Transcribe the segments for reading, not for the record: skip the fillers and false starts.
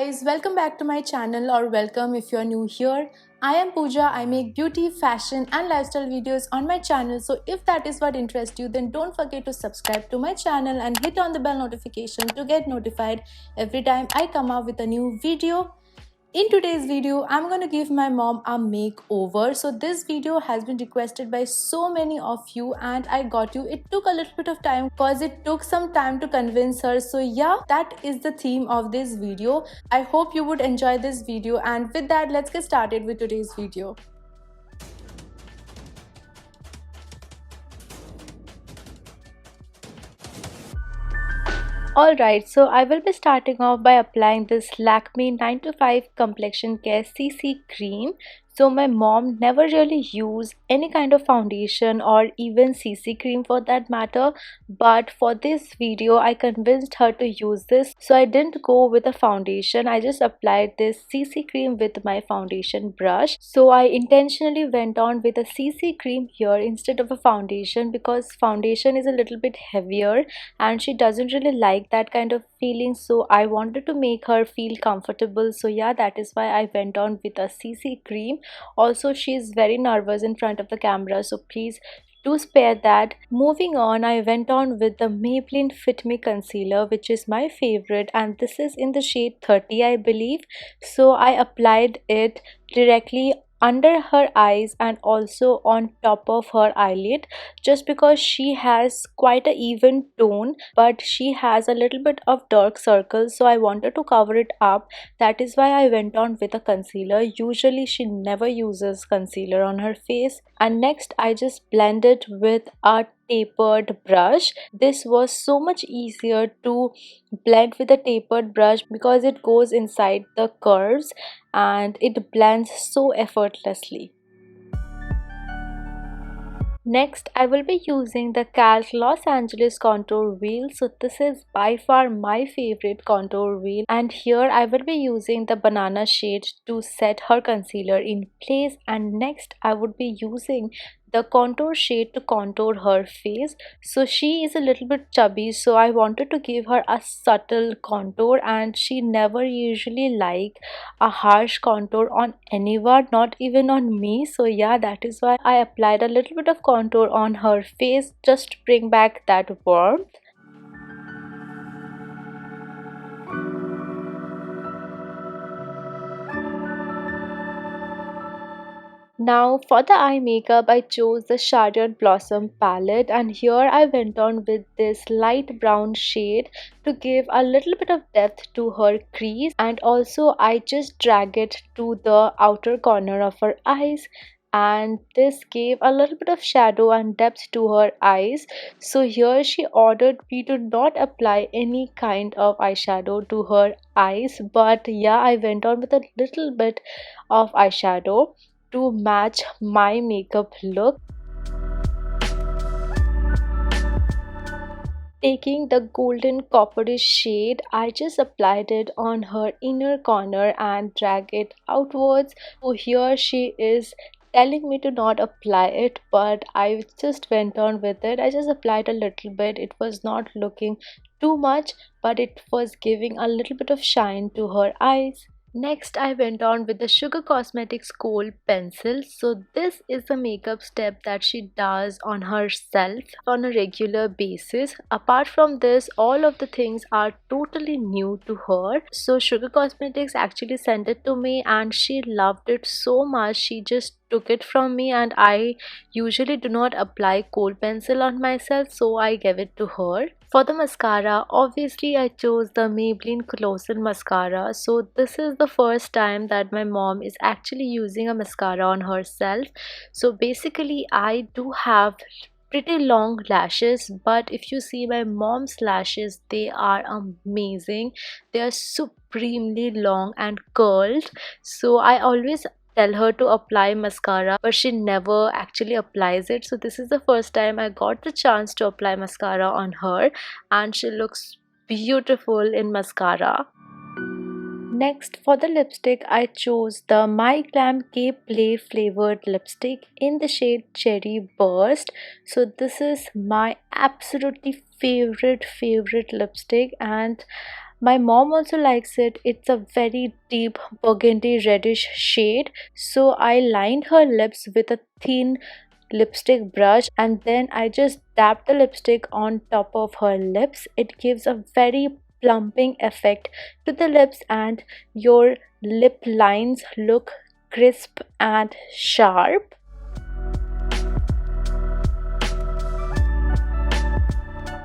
guys, welcome back to my channel, or welcome if you're new here. I am Pooja. I make beauty, fashion and lifestyle videos on my channel. So if that is what interests you, then don't forget to subscribe to my channel and hit on the bell notification to get notified every time I come out with a new video. In today's video, I'm going to give my mom a makeover. So this video has been requested by so many of you and I got you. It took a little bit of time because it took some time to convince her. So yeah, that is the theme of this video. I hope you would enjoy this video, and with that, let's get started with today's video. Alright, so I will be starting off by applying this Lakme 9 to 5 Complexion Care CC Cream. So my mom never really used any kind of foundation or even CC cream for that matter, but for this video I convinced her to use this. So I didn't go with a foundation, I just applied this CC cream with my foundation brush. So I intentionally went on with a CC cream here instead of a foundation because foundation is a little bit heavier and she doesn't really like that kind of feeling, so I wanted to make her feel comfortable. So yeah, that is why I went on with a CC cream. Also, she is very nervous in front of the camera, so please do spare that. Moving on, I went on with the Maybelline Fit Me concealer, which is my favorite, and this is in the shade 30 I believe. So I applied it directly under her eyes and also on top of her eyelid, just because she has quite a even tone but she has a little bit of dark circles, so I wanted to cover it up. That is why I went on with a concealer. Usually she never uses concealer on her face. And next I just blended with a tapered brush. This was so much easier to blend with a tapered brush because it goes inside the curves and it blends so effortlessly. Next, I will be using the CALC Los Angeles contour wheel. So this is by far my favorite contour wheel, and here I will be using the banana shade to set her concealer in place. And next I would be using the contour shade to contour her face. So she is a little bit chubby, so I wanted to give her a subtle contour, and she never usually like a harsh contour on anyone, not even on me. So yeah, that is why I applied a little bit of contour on her face just to bring back that warmth. Now for the eye makeup, I chose the Chardonnay Blossom palette, and here I went on with this light brown shade to give a little bit of depth to her crease, and also I just drag it to the outer corner of her eyes, and this gave a little bit of shadow and depth to her eyes. So here she ordered me to not apply any kind of eyeshadow to her eyes, but yeah, I went on with a little bit of eyeshadow to match my makeup look. Taking the golden copperish shade, I just applied it on her inner corner and drag it outwards. So here she is telling me to not apply it, but I just went on with it. I just applied a little bit. It was not looking too much, but it was giving a little bit of shine to her eyes. Next, I went on with the Sugar Cosmetics Kohl pencil. So this is the makeup step that she does on herself on a regular basis. Apart from this, all of the things are totally new to her. So Sugar Cosmetics actually sent it to me and she loved it so much. She just took it from me, and I usually do not apply Kohl pencil on myself, so I gave it to her. For the mascara, obviously I chose the Maybelline Colossal mascara. So this is the first time that my mom is actually using a mascara on herself. So basically I do have pretty long lashes, but if you see my mom's lashes, they are amazing. They are supremely long and curled. So I always tell her to apply mascara, but she never actually applies it. So this is the first time I got the chance to apply mascara on her, and she looks beautiful in mascara. Next, for the lipstick, I chose the My Glam K Play flavored lipstick in the shade Cherry Burst. So this is my absolutely favorite lipstick, and My mom also likes it. It's a very deep burgundy reddish shade. So I lined her lips with a thin lipstick brush and then I just dabbed the lipstick on top of her lips. It gives a very plumping effect to the lips and your lip lines look crisp and sharp.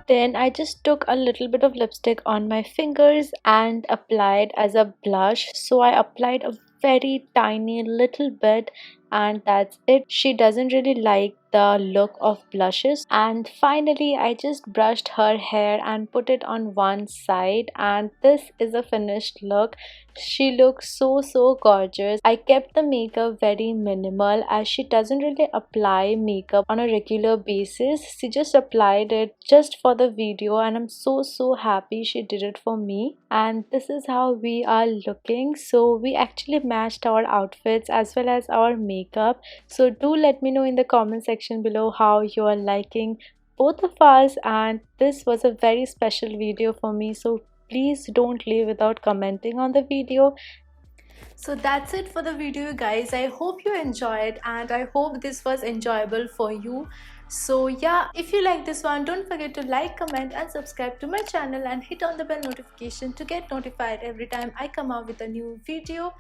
Then I just took a little bit of lipstick on my fingers and applied as a blush. So I applied a very tiny little bit and that's it. She doesn't really like the look of blushes. And finally I just brushed her hair and put it on one side, and this is a finished look. She looks so gorgeous. I kept the makeup very minimal as she doesn't really apply makeup on a regular basis. She just applied it just for the video and I'm so happy she did it for me. And this is how we are looking. So we actually matched our outfits as well as our makeup. So do let me know in the comment section below how you are liking both of us, and this was a very special video for me, so please don't leave without commenting on the video. So that's it for the video, guys. I hope you enjoyed and I hope this was enjoyable for you. So yeah, if you like this one, don't forget to like, comment and subscribe to my channel and hit on the bell notification to get notified every time I come out with a new video.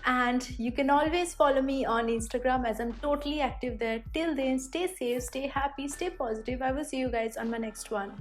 And you can always follow me on Instagram as I'm totally active there. Till then, stay safe, stay happy, stay positive. I will see you guys on my next one.